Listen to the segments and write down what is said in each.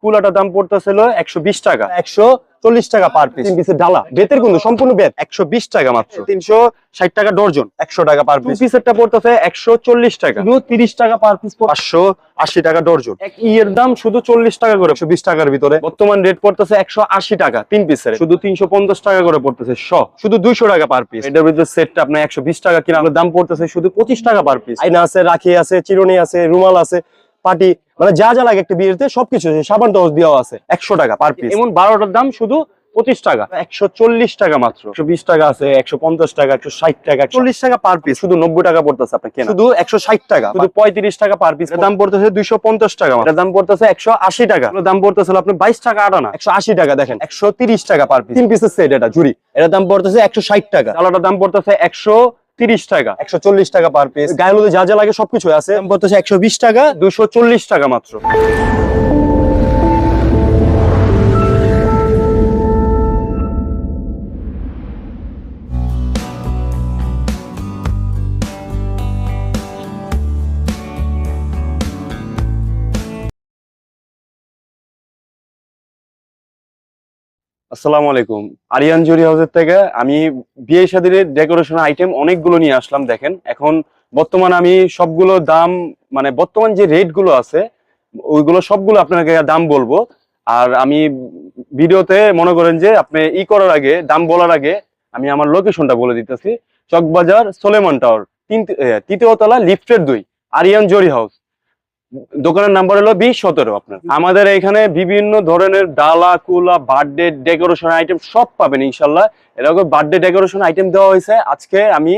কুলাটার দাম পড়তেছিল 120 টাকা, 140 টাকা পার পিস। 3 পিসের ডালা বেতের কিন্তু সম্পূর্ণ বেত, 120 টাকা মাত্র। 360 টাকা ডর্জন, 100 টাকা পার পিস। 2 পিসেরটা পড়তেছে 140 টাকা, শুধু 30 টাকা পার পিস, 580 টাকা ডর্জন। এক ইয়ের দাম শুধু 40 টাকা করে, 120 টাকার ভিতরে। বর্তমান রেট পড়তেছে 180 টাকা 3 পিসের, শুধু 350 টাকা করে পড়তেছে শুধু 200 টাকা পার পিস। এটার ভিতরে সেটটা আপনার 120 টাকা কিনা, দাম পড়তেছে শুধু 25 টাকা পার পিস। আয়না আছে, রাখি আছে, চিরুনি আছে, রুমাল আছে, পাটি, মানে যা যা লাগে একটা বিয়েতে সবকিছু আছে। সাবান টস দেওয়া আছে 100 টাকা পার পিস। এমন 12টার দাম শুধু 25 টাকা, 140 টাকা মাত্র। 120 টাকা আছে, 150 টাকা, 160 টাকা, 40 টাকা পার পিস। শুধু 90 টাকা পড়তেছে আপনার কেনা, শুধু 160 টাকা, শুধু 35 টাকা পার পিস। দাম পড়তেছে 250 টাকা, এটার দাম পড়তেছে 180 টাকা, দাম পড়তেছিল আপনি 22 টাকা আটানা, 180 টাকা। দেখেন 130 টাকা পার পিস, 3 পিসের সেট। এটা ঝুড়ি, এটার দাম পড়তেছে 160 টাকা। ডালাটার দাম পড়তেছে 130 টাকা, 140 টাকা পার পিস। গায়ের মধ্যে যা যা লাগে সবকিছু আছে। দাম পড়তেছে 120 টাকা, 240 টাকা মাত্র। আসসালামু আলাইকুম। আরিয়ান জুরি হাউসের থেকে আমি বিয়ে শাদীর ডেকোরেশন আইটেম অনেকগুলো নিয়ে আসলাম। দেখেন এখন বর্তমান আমি সবগুলো দাম, মানে বর্তমান যে রেট গুলো আছে ওইগুলো সবগুলো আপনাকে দাম বলবো। আর আমি ভিডিওতে মনে করেন যে আপনি করার আগে, দাম বলার আগে আমি আমার লোকেশনটা বলে দিতেছি। চকবাজার সোলেমান টাওয়ার, তৃতীয় তলা, লিফটের 2, আরিয়ান জুরি হাউস। দোকানের নাম্বার হলো 2017। আপনার আমাদের এখানে বিভিন্ন ধরনের ডালা, কুলা, বার্থডে ডেকোরেশন আইটেম সব পাবেন ইনশাল্লাহ। এরকম বার্থডে ডেকোরেশন আইটেম দেওয়া হয়েছে। আজকে আমি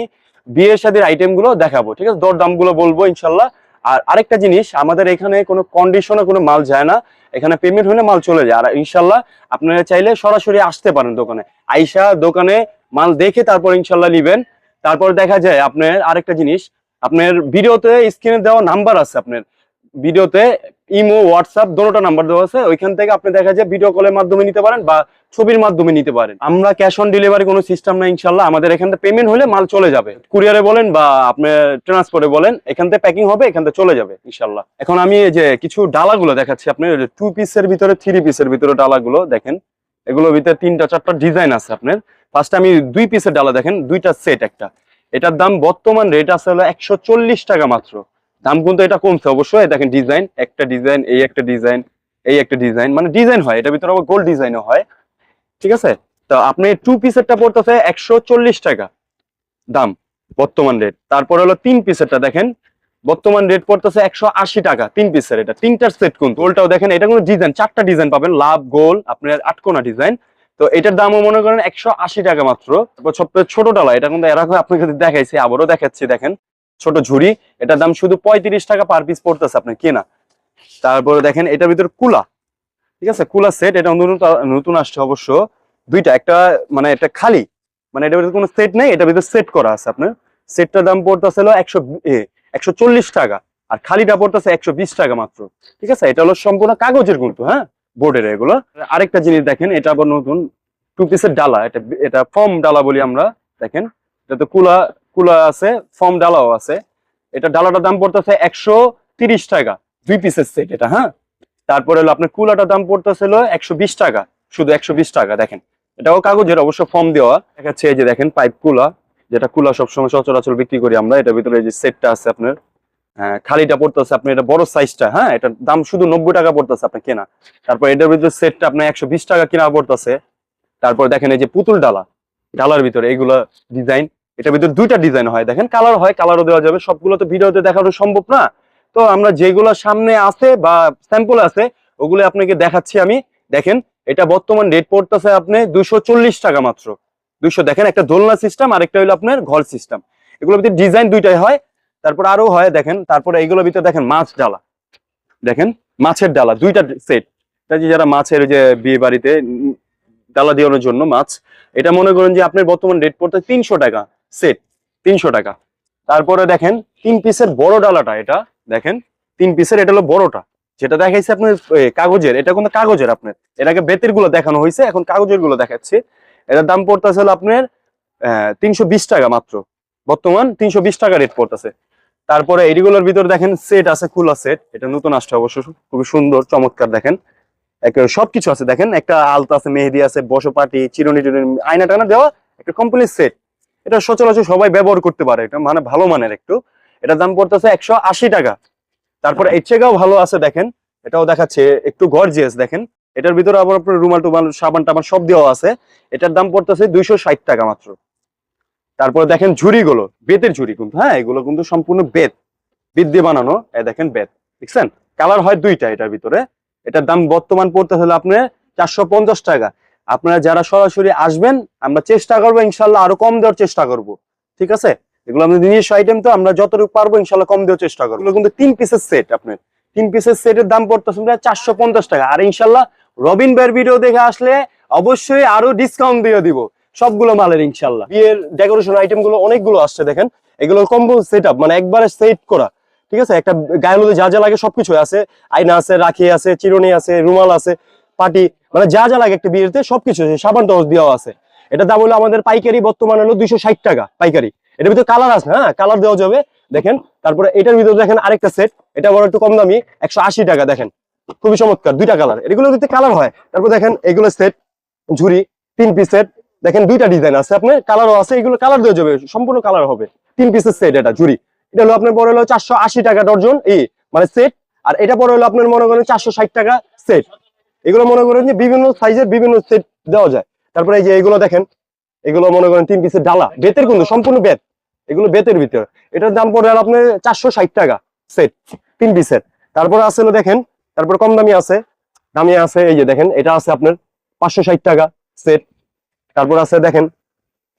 বিয়ে শাদীর আইটেম গুলো দেখাবো, ঠিক আছে? দর দাম গুলো বলবো ইনশাল্লাহ। আর আরেকটা জিনিস, আমাদের এখানে কোনো কন্ডিশনে কোনো মাল যায় না, এখানে পেমেন্ট হলে মাল চলে যায়। আর ইনশাল্লাহ আপনারা চাইলে সরাসরি আসতে পারেন দোকানে, আইসা দোকানে মাল দেখে তারপর ইনশাল্লাহ নিবেন। তারপর দেখা যায় আপনার আরেকটা জিনিস, আপনার ভিডিওতে স্ক্রিনে দেওয়া নাম্বার আছে, আপনার ভিডিওতে ইমো, হোয়াটসঅ্যাপ দুটোটা নাম্বার দেওয়া আছে। ওইখান থেকে আপনি দেখা যায় ভিডিও কলের মাধ্যমে নিতে পারেন বা ছবির মাধ্যমে নিতে পারেন। আমরা ক্যাশ অন ডেলিভারি কোনো সিস্টেম না ইনশাল্লাহ। আমাদের এখান থেকে পেমেন্ট হলে মাল চলে যাবে, কুরিয়ারে বলেন বা আপনি ট্রান্সপোর্টে বলেন, এখান থেকে প্যাকিং হবে, এখান থেকে চলে যাবে ইনশাল্লাহ। এখন আমি এই যে কিছু ডালাগুলো দেখাচ্ছি আপনার, 2 পিসের ভিতরে, 3 পিসের ভিতরে ডালাগুলো দেখেন। এগুলোর ভিতরে 3টা 4টা ডিজাইন আছে আপনার। ফার্স্টে আমি 2 পিসের ডালা দেখেন, 2টা সেট একটা। এটার দাম বর্তমান রেট আছে হলো 140 টাকা মাত্র। দাম কিন্তু এটা কমছে অবশ্যই। দেখেন ডিজাইন, একটা ডিজাইন, এই একটা ডিজাইন, এই একটা ডিজাইন, মানে ডিজাইন হয় এটার ভিতরে, আবার গোল্ড ডিজাইনও হয়, ঠিক আছে? তো আপনি 2 পিসেরটা পড়তেছে 140 টাকা দাম বর্তমান রেট। তারপর হলো 3 পিসেরটা দেখেন, বর্তমান রেট পড়তেছে 180 টাকা 3 পিসের। এটা 3টার সেট কিন্তু। গোলটাও দেখেন, এটা কোনো ডিজাইন 4টা ডিজাইন পাবেন, লাভ, গোল, আপনার আটকোনা ডিজাইন। তো এটার দামও মনে করেন 180 টাকা মাত্র। সবচেয়ে ছোট ডালা, এটা কিন্তু এরকম আপনাকে দেখাইছি, আবারও দেখাচ্ছি। দেখেন ছোট ঝুড়ি, এটার দাম শুধু 35 টাকা পার পিস পড়তেছে আপনার কেনা। তারপরে দেখেন এটার ভিতর কুলা, ঠিক আছে? কুলা সেট, এটা নতুন আসছে অবশ্য। 2টা, একটা মানে একটা খালি, মানে এটার ভিতরে কোনো সেট নেই, এটার ভিতরে সেট করা আছে আপনার। সেটটার দাম পড়তেছে 140 টাকা, আর খালিটা পড়তেছে 120 টাকা মাত্র, ঠিক আছে? এটা হলো সম্পূর্ণ কাগজের কিন্তু, হ্যাঁ, বোর্ডের এগুলো। আরেকটা জিনিস দেখেন, এটা আবার নতুন 2 পিসের ডালা। এটা ফর্ম ডালা বলি আমরা। দেখেন এটা তো কুলা কুলা আছে, ফর্ম ডালাও আছে। এটা ডালাটার দাম পড়তেছে 130 টাকা, 2 পিসের সেট এটা, হ্যাঁ। তারপরে হলো আপনার কুলাটার দাম পড়তেছিল 120 টাকা, শুধু 120 টাকা। দেখেন এটাও কাগজের, অবশ্য ফর্ম দেওয়া দেখাচ্ছে। এই যে দেখেন পাইপ কুলা, যেটা কুলা সবসময় সচরাচর বিক্রি করি আমরা। এটার ভিতরে এই যে সেটটা আছে আপনার, হ্যাঁ, খালিটা পড়তেছে আপনার, এটা বড় সাইজটা, হ্যাঁ, এটার দাম শুধু 90 টাকা পড়তেছে আপনার কেনা। তারপর এটার ভিতরে সেটটা আপনার 120 টাকা কেনা পড়তেছে। তারপর দেখেন এই যে পুতুল ডালা, ডালার ভিতরে এইগুলা ডিজাইন, এটার ভিতরে 2টা ডিজাইন হয়। দেখেন কালার হয়, কালারও দেওয়া যাবে। সবগুলো তো ভিডিওতে দেখানো সম্ভব না, তো আমরা যেগুলো সামনে আছে বা স্যাম্পল আছে ওগুলো আপনাকে দেখাচ্ছি আমি। দেখেন এটা বর্তমান রেট পড়তেছে আপনি 240 টাকা মাত্র। 200। দেখেন একটা দোলনা সিস্টেম, আর একটা হলো আপনার ঘর সিস্টেম। এগুলোর ভিতরে ডিজাইন 2টাই হয়। তারপর আরো হয় দেখেন। তারপরে এইগুলোর ভিতরে দেখেন মাছ ডালা, দেখেন মাছের ডালা 2টা সেট। এটা যে যারা মাছের যে বিয়ে বাড়িতে ডালা দেওয়ানোর জন্য মাছ, এটা মনে করেন যে আপনার বর্তমান রেট পড়তে 300 টাকা সেট, 300 টাকা। তারপরে দেখেন 3 পিসের বড় ডালাটা, এটা দেখেন 3 পিসের, এটা হলো বড়টা, যেটা দেখাইছে আপনার কাগজের। এটা কিন্তু কাগজের, আপনার এর আগে বেতের গুলো দেখানো হয়েছে, এখন কাগজের গুলো দেখাচ্ছে। এটার দাম পড়তেছে আপনার 320 টাকা মাত্র, বর্তমান 320 টাকা রেট পড়তেছে। তারপরে এইগুলোর ভিতরে দেখেন সেট আছে, খোলা সেট, এটা নতুন আসছে অবশ্য, খুবই সুন্দর চমৎকার। দেখেন সবকিছু আছে দেখেন, একটা আলতা আছে, মেহেদি আছে, বসপাটি, চিরুনি টিরুনি, আয়না টানা দেওয়া একটা কমপ্লিট সেট। এটা সচরাচর সবাই ব্যবহার করতে পারে, এটা মানে ভালো মানের একটু। এটার দাম পড়তেছে 180 টাকা। তারপর এর চেয়েও ভালো আছে দেখেন, এটাও দেখাচ্ছে একটু গর্জিয়াস দেখেন। এটার ভিতরে আবার আপনার রুমাল টুমাল সাবান টাবান সব দেওয়া আছে। এটার দাম পড়তেছে 260 টাকা মাত্র। তারপরে দেখেন ঝুড়িগুলো, বেতের ঝুড়ি কিন্তু, হ্যাঁ এগুলো কিন্তু সম্পূর্ণ বেত, বিট দিয়ে বানানো। এই দেখেন বেত, দেখছেন? কালার হয় দুইটা এটার ভিতরে। এটার দাম বর্তমান পড়তে হলে আপনার 450 টাকা। আপনারা যারা সরাসরি আসবেন, আমরা চেষ্টা করবো ইনশাল্লাহ আরো কম দেওয়ার চেষ্টা করব, ঠিক আছে? এগুলো আমাদের নিজস্ব আইটেম, তো আমরা যতটুকু পারবো ইনশাল্লাহ কম দেওয়ার চেষ্টা করবো। এগুলো কিন্তু 3 পিসের সেট, আপনার 3 পিসের সেটের দাম পড়তেছে 450 টাকা। আর ইনশাল্লাহ রবিন ভাইয়ের ভিডিও দেখে আসলে অবশ্যই আরো ডিসকাউন্ট দিয়ে দিব সবগুলো মালের ইনশাল্লাহ। বিয়ের ডেকোরেশন আইটেম গুলো অনেকগুলো আসছে দেখেন, এগুলো কম্বো সেট আপ, মানে একবারে সেট করা, ঠিক আছে? একটা গায়ে হলুদে যা যা লাগে সবকিছু আছে, আয়না আছে, রাখি আছে, চিরুনি আছে, রুমাল আছে, পাটি, মানে যা যা লাগে একটা বিয়েতে সবকিছু আছে, সাবান টাবান দেওয়া আছে। এটা দাম হলো আমাদের পাইকারি বর্তমানে হলো 260 টাকা পাইকারি। এটার ভিতরে কালার আছে, হ্যাঁ কালার দেওয়া যাবে দেখেন। তারপরে এটার ভিতরে দেখেন আরেকটা সেট, এটা বড় একটু কম দামি, 180 টাকা দেখেন, খুবই চমৎকার, দুইটা কালার, এগুলোর ভিতরে কালার হয়। তারপর দেখেন এগুলো সেট ঝুড়ি 3 পিসের, দেখেন দুইটা ডিজাইন আছে, আপনার কালারও আছে, এগুলো কালার দেওয়া যাবে, সম্পূর্ণ কালার হবে। 3 পিসের সেট এটা ঝুড়ি। এটা হলো আপনার পরে হলো 480 টাকা ডর্জন, এই মানে সেট। আর এটা পরে হলো আপনার মনে করেন 460 টাকা সেট। এগুলো মনে করেন যে বিভিন্ন সাইজের বিভিন্ন সেট দেওয়া যায়। তারপরে এই যে এগুলো দেখেন, এগুলো মনে করেন 3 পিসের ডালা, বেতের কিন্তু সম্পূর্ণ বেত, এগুলো বেতের ভিতরে। এটার দাম পড়ে আপনার 460 টাকা সেট, 3 পিসের। তারপরে আছে হলো দেখেন, তারপর কম দামি আছে, দামি আছে, এই যে দেখেন এটা আছে আপনার 560 টাকা সেট। তারপর আছে দেখেন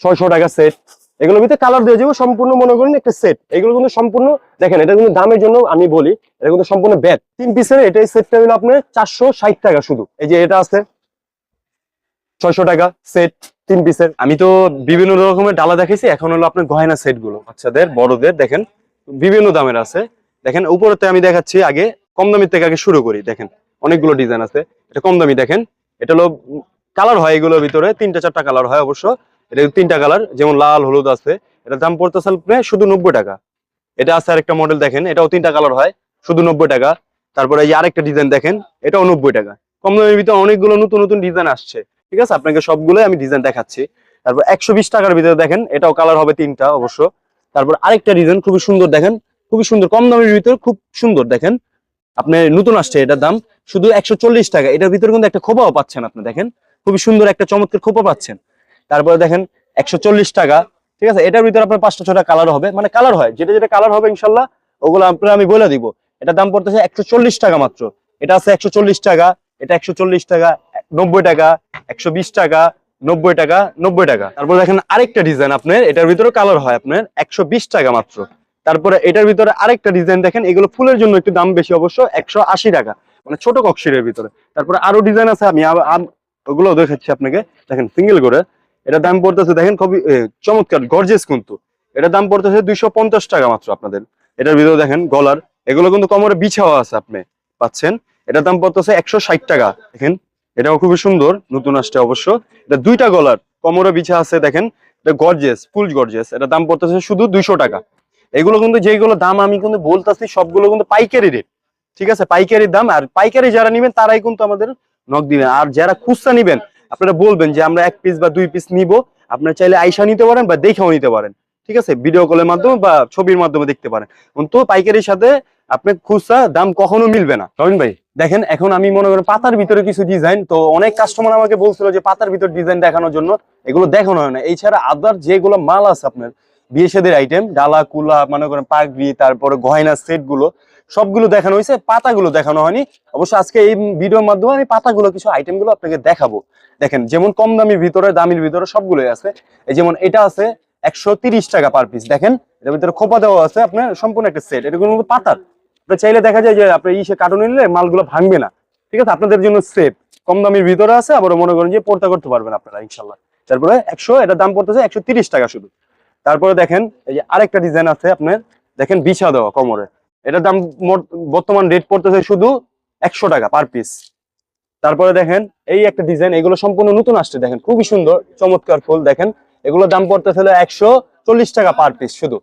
600 টাকা সেট। এগুলোর ভিতরে কালার দিয়ে যাবো, সম্পূর্ণ মনে করেন একটা সেট। এগুলো কিন্তু সম্পূর্ণ দেখেন, এটা কিন্তু দামের জন্য আমি বলি, এটা কিন্তু সম্পূর্ণ ব্যাট 3 পিসের। এটাই সেটটা হলো আপনার 460 টাকা শুধু। এই যে এটা আছে 600 টাকা সেট, 3 পিসের। আমি তো বিভিন্ন রকমের ডালা দেখেছি, এখন হলো আপনার গয়না সেট গুলো বাচ্চাদের বড়দের দেখেন বিভিন্ন দামের আছে। দেখেন উপরেতে আমি দেখাচ্ছি, আগে কম দামি থেকে আগে শুরু করি। দেখেন অনেকগুলো ডিজাইন আছে, এটা কম দামি দেখেন। এটা হলো কালার হয় এগুলোর ভিতরে 3টা 4টা কালার হয় অবশ্য। এটা 3টা কালার, যেমন লাল হলুদ আছে। এটার দাম পড়তেছে প্রায় শুধু 90 টাকা। এটা আছে আরেকটা মডেল দেখেন, এটাও 3টা কালার হয়, শুধু 90 টাকা। তারপরে এই আরেকটা ডিজাইন দেখেন, এটাও 90 টাকা। কম দামের ভিতরে অনেকগুলো নতুন নতুন ডিজাইন আসছে, ঠিক আছে? আপনাকে সবগুলো আমি ডিজাইন দেখাচ্ছি। তারপর 120 টাকার ভিতরে দেখেন, এটাও কালার হবে 3টা অবশ্য। তারপর আরেকটা ডিজাইন খুবই সুন্দর দেখেন, খুবই সুন্দর, কম দামের ভিতরে খুব সুন্দর দেখেন। আপনি নতুন আসছে, এটার দাম শুধু 140 টাকা। এটার ভিতরে কিন্তু একটা খোপাও পাচ্ছেন আপনি দেখেন, খুবই সুন্দর একটা চমৎকার খোপা পাচ্ছেন। তারপরে দেখেন 140 টাকা, ঠিক আছে? এটার ভিতরে আপনার 5টা 6টা কালার হবে, মানে কালার হয়, যেটা যেটা কালার হবে ইনশাল্লাহ ওগুলো আপনার আমি বলে দিব। এটার দাম পড়তেছে 140 টাকা মাত্র। এটা আছে 140 টাকা, এটা 140 টাকা, 90 টাকা, 120 টাকা, 90 টাকা, 90 টাকা। তারপর দেখেন আরেকটা ডিজাইন আপনার, এটার ভিতরে কালার হয় আপনার 120 টাকা মাত্র। তারপরে এটার ভিতরে আরেকটা ডিজাইন দেখেন, এগুলো ফুলের জন্য একটু দাম বেশি অবশ্য, 180 টাকা, মানে ছোট কক্সিরের ভিতরে। তারপরে আরো ডিজাইন আছে, আমি ওগুলো দেখাচ্ছি আপনাকে। দেখেন সিঙ্গেল করে এটার দাম পড়তেছে দেখেন খুবই চমৎকার গর্জিয়াস কিন্তু। এটার দাম পড়তেছে 250 টাকা মাত্র আপনাদের। এটার ভিতরে দেখেন গলার, এগুলো কিন্তু কোমরে বিছাও আছে, আপনি পাচ্ছেন। এটার দাম পড়তেছে 160 টাকা দেখেন। এটাও খুবই সুন্দর, নতুন আসছে অবশ্য। এটা 2টা গলার, কোমরে বিছা আছে দেখেন, এটা গর্জিয়াস, ফুল গর্জিয়াস। এটার দাম পড়তেছে শুধু 200 টাকা। এগুলো কিন্তু যেগুলো দাম আমি কিন্তু বলতেছি সবগুলো কিন্তু পাইকারি রেট, ঠিক আছে? পাইকারির দাম। আর পাইকারি যারা নিবেন তারাই কিন্তু আমাদের নক দিবেন। আর যারা খুচরা নিবেন আপনারা বলবেন যে আমরা 1 পিস বা 2 পিস নিব, আপনারা চাইলে আইসা নিতে পারেন বা দেখেও নিতে পারেন, ঠিক আছে? ভিডিও কলের মাধ্যমে বা ছবির মাধ্যমে দেখতে পারেন। কিন্তু পাইকারির সাথে আপনার খুচরা দাম কখনো মিলবে না। রবিন ভাই দেখেন, এখন আমি মনে করি পাতার ভিতরে কিছু ডিজাইন, তো অনেক কাস্টমার আমাকে বলছিল যে পাতার ভিতর ডিজাইন দেখানোর জন্য, এগুলো দেখানো হয় না। এছাড়া আদার যেগুলো মাল আছে আপনার বিয়ে শাদীর আইটেম, ডালা কুলা মনে করেন পাগড়ি, তারপরে গয়না সেট গুলো সবগুলো দেখানো হয়েছে, পাতাগুলো দেখানো হয়নি। অবশ্য আজকে এই ভিডিওর মাধ্যমে আমি পাতাগুলো কিছু আইটেম গুলো আপনাকে দেখাবো। দেখেন যেমন কম দামির ভিতরে দামির ভিতরে সবগুলোই আছে। এই যেমন এটা আছে 130 টাকা পার পিস দেখেন, এটার ভিতরে খোপা দেওয়া আছে আপনার, সম্পূর্ণ একটা সেট। এটা কিন্তু পাতার, আপনি চাইলে দেখা যায় যে আপনি কার্টুন নিলে মালগুলো ভাঙবে না, ঠিক আছে? আপনাদের জন্য সেফ, কম দামির ভিতরে আছে, আবার মনে করেন যে পড়তা করতে পারবেন আপনারা ইনশাল্লাহ। তারপরে এটার দাম পড়তেছে 130 টাকা শুধু। তারপরে দেখেন এই যে আরেকটা ডিজাইন আছে আপনার, দেখেন বিছা দেওয়া কোমরে, এটার দাম বর্তমান রেট পড়তেছে শুধু 100 টাকা পার পিস। তারপরে দেখেন এই একটা ডিজাইন, এগুলো সম্পূর্ণ নতুন আসছে দেখেন, খুবই সুন্দর চমৎকার ফুল দেখেন। এগুলোর দাম পড়তেছে 140 টাকা পার পিস শুধু।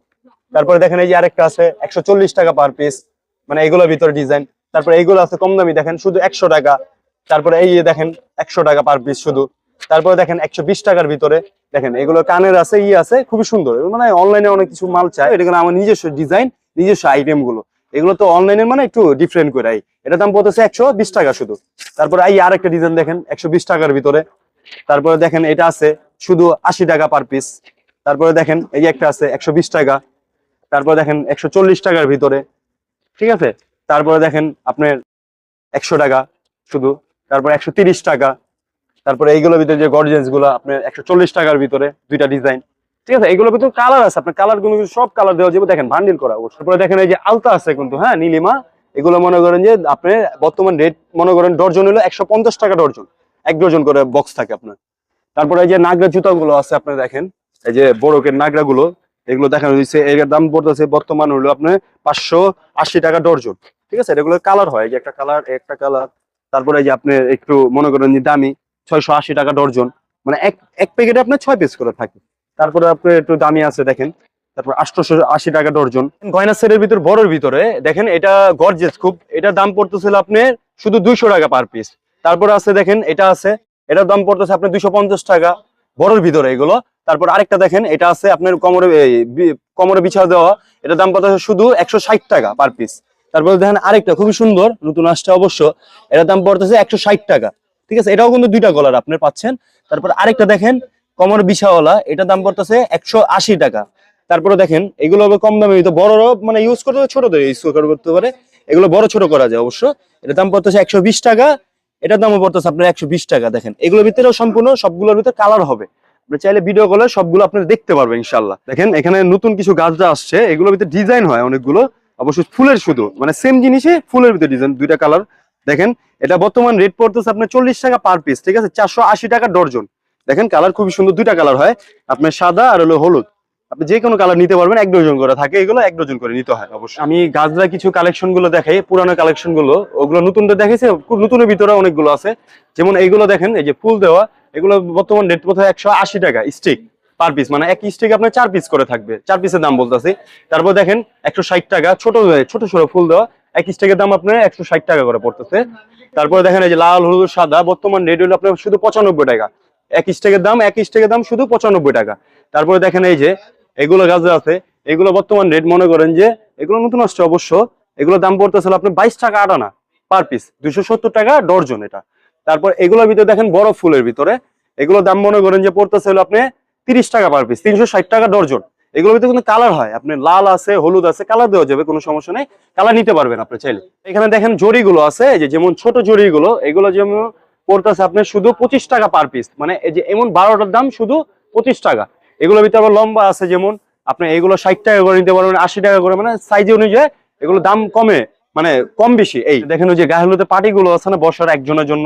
তারপরে দেখেন এই যে আরেকটা আছে 140 টাকা পার পিস, মানে এগুলোর ভিতরে ডিজাইন। তারপরে এইগুলো আছে কম দামি দেখেন শুধু 100 টাকা। তারপরে এই যে দেখেন 100 টাকা পার পিস শুধু। তারপরে দেখেন 120 টাকার ভিতরে দেখেন এগুলো কানের আছে, আছে খুবই সুন্দর। মানে অনলাইনে অনেক কিছু মাল চায়, এটা কিন্তু আমার নিজস্ব ডিজাইন, নিজস্ব আইটেম গুলো। এগুলো তো অনলাইনের মানে একটু ডিফারেন্ট করে। এটা দাম পড়তেছে 120 টাকা শুধু। তারপরে এই আরেকটা ডিজাইন দেখেন 120 টাকার ভিতরে। তারপরে দেখেন এটা আছে শুধু 80 টাকা পার পিস। তারপরে দেখেন এই যে একটা আছে 120 টাকা। তারপরে দেখেন 140 টাকার ভিতরে, ঠিক আছে। তারপরে দেখেন আপনার 100 টাকা শুধু। তারপর 130 টাকা। তারপরে এইগুলোর ভিতরে যে গর্জিয়াস গুলো আপনার 140 টাকার ভিতরে দুইটা ডিজাইন, ঠিক আছে। এগুলোর ভিতরে কালার আছে, আপনার কালার গুলো সব কালার দেওয়া যাবে, দেখেন বান্ডিল করা। তারপরে দেখেন এই যে আলতা আছে কিন্তু, হ্যাঁ, নীলিমা। এগুলো মনে করেন যে আপনার বর্তমান রেট মনে করেন ডর্জন হলো 150 টাকা ডর্জন, 1 ডর্জন করে বক্স থাকে আপনার। তারপরে এই যে নাগরা জুতা গুলো আছে আপনার, দেখেন এই যে বড়কের নাগরা গুলো, এগুলো দেখানো হয়েছে। এর দাম পড়তেছে বর্তমান হলো আপনার 580 টাকা ডর্জন, ঠিক আছে। এগুলো কালার হয়, যে একটা কালার একটা কালার। তারপরে এই যে আপনি একটু মনে করেন যে দামি 680 টাকা ডর্জন, মানে এক এক প্যাকেটে আপনার 6 পিস করে থাকে। তারপরে আপনার একটু দামি আছে দেখেন, তারপর 880 টাকা ডর্জন। গয়না সেটের ভিতর বড়র ভিতরে দেখেন এটা গর্জিয়াস খুব, এটা দাম পড়তেছিল আপনার শুধু 200 টাকা পার পিস। তারপরে আছে দেখেন এটা আছে, এটার দাম পড়তেছে আপনার 250 টাকা বড়র ভিতরে এগুলো। তারপর আরেকটা দেখেন এটা আছে আপনার কোমরে কোমরে বিছাও দেওয়া, এটার দাম পড়তেছে শুধু 160 টাকা পার পিস। তারপরে দেখেন আরেকটা খুবই সুন্দর নতুন আসছে অবশ্য, এটার দাম পড়তেছে 160 টাকা, ঠিক আছে। এটাও কিন্তু দুইটা কলার আপনার পাচ্ছেন। তারপর আরেকটা দেখেন কোমর বিছাওয়ালা, এটার দাম পড়তেছে 180 টাকা। তারপরে দেখেন এগুলো হবে কম দামে, বড় মানে ইউজ করতে ছোটদের ইউজ করতে পারে, এগুলো বড় ছোট করা যায় অবশ্য। এটার দাম পড়তেছে 120 টাকা, এটার দামও পড়তেছে আপনার 120 টাকা। দেখেন এগুলোর ভিতরেও সম্পূর্ণ সবগুলোর ভিতরে কালার হবে, আপনি চাইলে ভিডিও কলে সবগুলো আপনারা দেখতে পারবেন ইনশাল্লাহ। দেখেন এখানে নতুন কিছু গাছটা আসছে, এগুলোর ভিতরে ডিজাইন হয় অনেকগুলো, অবশ্যই ফুলের শুধু মানে সেম জিনিসে ফুলের ভিতরে ডিজাইন, দুইটা কালার। দেখেন এটা বর্তমান রেট পড়তেছে আপনার 40 টাকা পার পিস, ঠিক আছে, 480 টাকা ডর্জন। দেখেন কালার খুবই সুন্দর, দুইটা কালার হয় আপনার সাদা আর হলো হলুদ। আপনি যে কোনো কালার নিতে পারবেন, 1 ডজন করে থাকে, এগুলো 1 ডজন করে নিতে হয় অবশ্যই। আমি গাছরা কিছু কালেকশন গুলো দেখাই, পুরানো কালেকশন গুলো, ওগুলো নতুনটা দেখাইছে, নতুনের ভিতরে অনেকগুলো আছে। যেমন এইগুলো দেখেন এই যে ফুল দেওয়া, এগুলো বর্তমান রেট কোথায় 180 টাকা স্টিক পার পিস, মানে এক স্টিক আপনার 4 পিস করে থাকবে, 4 পিসের দাম বলতেছি। তারপর দেখেন 160 টাকা ছোট ছোট ছোট ফুল দেওয়া, এক স্টিকের দাম আপনার 160 টাকা করে পড়তেছে। তারপরে দেখেন এই যে লাল হলুদ সাদা, বর্তমান রেট হলো আপনার শুধু 95 টাকা, এক স্টিকের দাম শুধু 95 টাকা। তারপরে দেখেন এই যে এগুলো গাছ আছে, এগুলো বর্তমান রেট মনে করেন যে এগুলো নতুন আসছে অবশ্য, এগুলো দাম পড়তেছিল আপনার 22 টাকা আটানা পার পিস, 270 টাকা ডর্জন এটা। তারপর এগুলোর ভিতরে দেখেন বড় ফুলের ভিতরে, এগুলো দাম মনে করেন যে পড়তেছে হলো আপনি 30 টাকা পার পিস, 360 টাকা ডর্জন। এগুলোর ভিতরে কিন্তু কালার হয়, আপনি লাল আছে হলুদ আছে, কালার দেওয়া যাবে, কোনো সমস্যা নেই, কালার নিতে পারবেন আপনি চাইলে। এখানে দেখেন জড়িগুলো আছে, এই যে যেমন ছোট জড়িগুলো, এগুলো যেমন পড়তেছে আপনার শুধু 25 টাকা পার পিস, মানে এই যে এমন 12টার দাম শুধু 25 টাকা। এগুলোর ভিতরে আবার লম্বা আছে, যেমন আপনি এগুলো 60 টাকা করে নিতে পারবেন, 80 টাকা করে, মানে সাইজ অনুযায়ী এগুলো দাম কমে, মানে কম বেশি। এই দেখেন ওই যে গায়ে হলুদের পার্টি গুলো আছে না, বসার একজনের জন্য,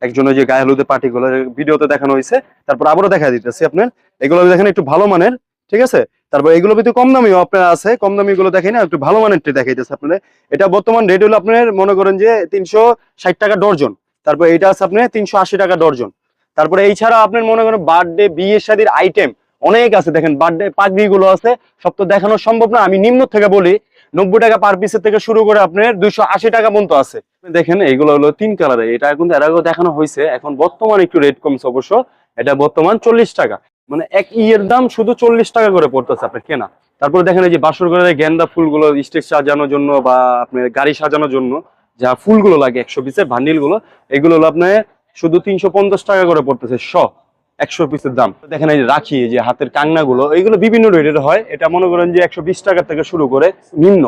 একজনের যে গায়ে হলুদের পার্টি গুলো ভিডিওতে দেখানো হয়েছে, তারপর আবারও দেখা দিতেছি আপনার। এগুলো দেখেন একটু ভালো মানের, ঠিক আছে। তারপর এগুলো ভিতরে কম দামিও আপনার আছে, কম দামি গুলো দেখেন না, একটু ভালো মানের দেখাইতেছে আপনার। এটা বর্তমান রেট হলো আপনার মনে করেন যে 360 টাকা ডর্জন। তারপর এটা আছে আপনার 380 টাকা ডর্জন। তারপরে এই ছাড়া আপনার মনে করেন বার্থডে বিয়ে শাদীর আইটেম অনেক আছে, দেখেন বার্থডে পাগড়ি গুলো আছে, সব তো দেখানো সম্ভব না, আমি নিম্ন থেকে বলি 90 টাকা পার পিসের থেকে শুরু করে আপনার 280 টাকা পর্যন্ত আছে। দেখেন এইগুলো হলো 3 কালারে, এটা কিন্তু এর আগেও দেখানো হয়েছে, এখন বর্তমানে একটু রেট কমছে অবশ্য। এটা বর্তমান 40 টাকা, মানে এক ইয়ের দাম শুধু 40 টাকা করে পড়তেছে আপনার কেনা। তারপরে দেখেন এই যে বাসর ঘরে গেন্দা ফুলগুলো স্টেজ সাজানোর জন্য বা আপনার গাড়ি সাজানোর জন্য যা ফুলগুলো লাগে 100 পিসের বান্ডিল গুলো, এগুলো হলো আপনার শুধু 350 টাকা করে পড়তেছে 100 পিসের দাম। দেখেন এই যে রাখি, যে হাতের কাংনা গুলো, এইগুলো বিভিন্ন রেটের হয়। এটা মনে করেন যে 120 টাকা থেকে শুরু করে নিম্ন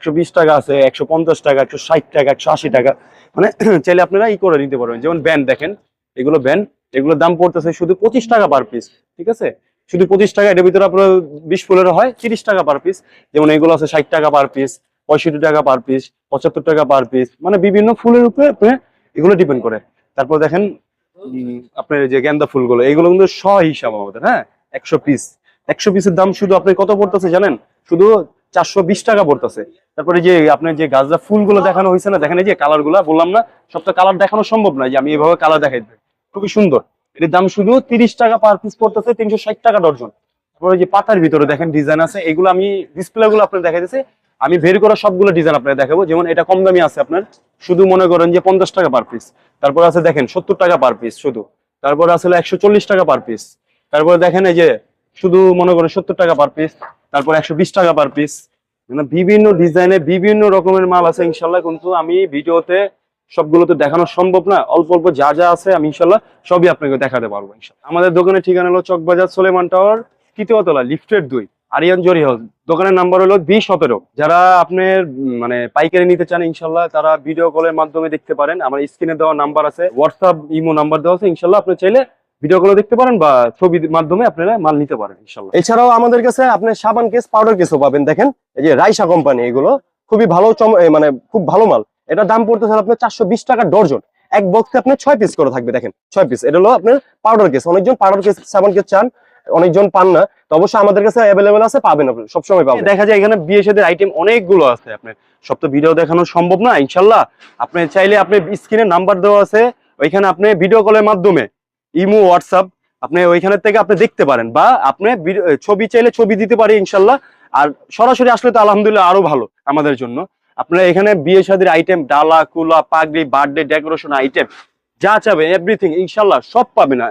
120 টাকা আছে, 150 টাকা, 160 টাকা, 180 টাকা, মানে চাইলে আপনারা করে নিতে পারবেন। যেমন ব্যান্ড দেখেন, এগুলো ব্যান্ড, এগুলোর দাম পড়তেছে শুধু 25 টাকা পার পিস, ঠিক আছে, শুধু 25 টাকা। এটার ভিতরে আপনার 20 ফুলের হয় 30 টাকা পার পিস। যেমন এগুলো আছে 60 টাকা পার পিস, 65 টাকা পার পিস, 75 টাকা পার পিস, মানে বিভিন্ন ফুলের উপরে এগুলো ডিপেন্ড করে। তারপর দেখেন আপনার যে গেন্দা ফুলগুলো, এগুলো কিন্তু হিসাব আমাদের, হ্যাঁ, 100 পিসের দাম শুধু আপনি কত পড়তেছে জানেন, শুধু 420 টাকা পড়তেছে। তারপরে যে আপনার যে গাছরা ফুলগুলো দেখানো হয়েছে না, দেখেন এই যে কালার গুলা, বললাম না সবটা কালার দেখানো সম্ভব না, যে আমি এভাবে কালার দেখাই দিই, খুবই সুন্দর। এর দাম শুধু 30 টাকা পার পিস পড়তেছে, 360 টাকা ডর্জন। তারপরে যে পাতার ভিতরে দেখেন ডিজাইন আছে, এগুলো আমি ডিসপ্লে গুলো আপনার দেখাইতেছি, আমি বের করা সবগুলো ডিজাইন আপনাকে দেখাবো। যেমন এটা কম দামি আছে আপনার, শুধু মনে করেন যে 50 টাকা পার পিস। তারপর আছে দেখেন 70 টাকা পার পিস শুধু। তারপর আসলে 140 টাকা পার পিস। তারপরে দেখেন এই যে শুধু মনে করেন 70 টাকা পার পিস। তারপর 120 টাকা পার পিস। মানে বিভিন্ন ডিজাইনে বিভিন্ন রকমের মাল আছে ইনশাল্লাহ, কিন্তু আমি ভিডিওতে সবগুলো তো দেখানো সম্ভব না। অল্প অল্প যা যা আছে আমি ইনশাল্লাহ সবই আপনাকে দেখাতে পারবো ইনশাল্লাহ। আমাদের দোকানের ঠিকানা হলো চকবাজার সোলেমান টাওয়ার, 3য় তলা, লিফটের 2, আরিয়ান জরি হাউস। দোকানের নাম্বার হলো 2017। যারা আপনার মানে পাইকারি নিতে চান ইনশাল্লাহ তারা ভিডিও কলের মাধ্যমে দেখতে পারেন। আমার স্ক্রিনে দেওয়া নাম্বার আছে, হোয়াটসঅ্যাপ ইমো নাম্বার দেওয়া আছে। ইনশাল্লাহ আপনি চাইলে ভিডিও কলে দেখতে পারেন বা ছবির মাধ্যমে আপনারা মাল নিতে পারেন ইনশাল্লাহ। এছাড়াও আমাদের কাছে আপনি সাবান কেস, পাউডার কেসও পাবেন। দেখেন এই যে রাইসা কোম্পানি, এগুলো খুবই ভালো মানে খুব ভালো মাল। এটা দাম পড়তেছে আপনার 420 টাকা ডর্জন। এক বক্সে আপনার 6 পিস করে থাকবে, দেখেন 6 পিস। এটা হলো আপনার পাউডার কেস। অনেকজন পাউডার কেস, সাবান কেস চান, অনেকজন পান না, তো অবশ্যই আমাদের কাছে অ্যাভেলেবেল আছে, পাবেন, আপনি সবসময় পাবেন। দেখা যায় এখানে বিয়ে শাদীর আইটেম অনেকগুলো আছে, আপনার সব তো ভিডিও দেখানো সম্ভব না ইনশাল্লাহ। আপনি চাইলে আপনি স্ক্রিনে নাম্বার দেওয়া আছে, ওইখানে আপনি ভিডিও কলের মাধ্যমে ইমো হোয়াটসঅ্যাপ আপনি ওইখানে থেকে আপনি দেখতে পারেন, বা আপনি ছবি চাইলে ছবি দিতে পারি ইনশাল্লাহ। আর সরাসরি আসলে তো আলহামদুলিল্লাহ আরো ভালো আমাদের জন্য। আপনারা এখানে বিয়ে শাদীর আইটেম, ডালা কুলা পাগড়ি, বার্থডে ডেকোরেশন আইটেম যা চাবে এভরিথিং ইনশাল্লাহ সব পাবেন।